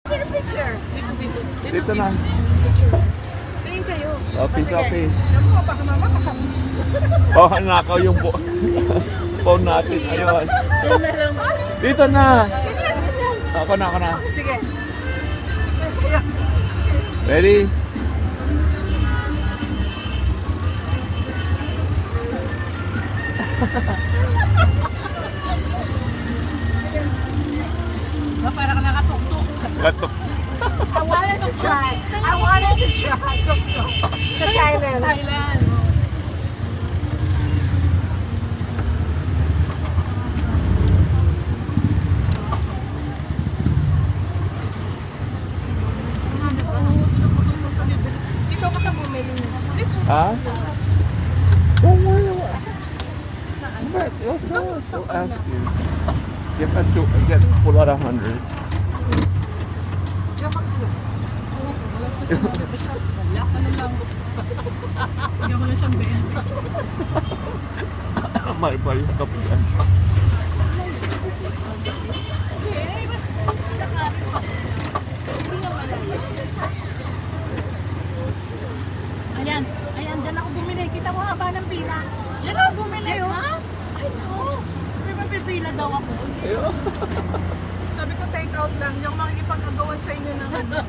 Take a picture. Dito na. Tingin kayo. Okay, okay. Naku, baka mama kakam. Oh, nakaw yung phone natin. Ayun. Diyan na lang. Dito na. Ganyan, ganyan. Ako na. Sige. Kaya. Ready? Para ka nakatuktok. Gatok. I wanted to try. I wanted to try. Tuktok. Sa Thailand. Thailand. Dito ka sa bumili. Ha? Don't worry. But I'll ask you. Get pull out 100. Diyan ka kilo. Wala ka na lang. Bigyan ko lang siyang 20. May ba yung kapitan? Ayan, dyan ako bumili. Kita mo haba ng pila. Yan ako bumili, oh. Ay, no. May mapipila daw ako. Ayun. Sabi ko, take out lang. Hindi ako makikipag-agawan sa inyo ng ano.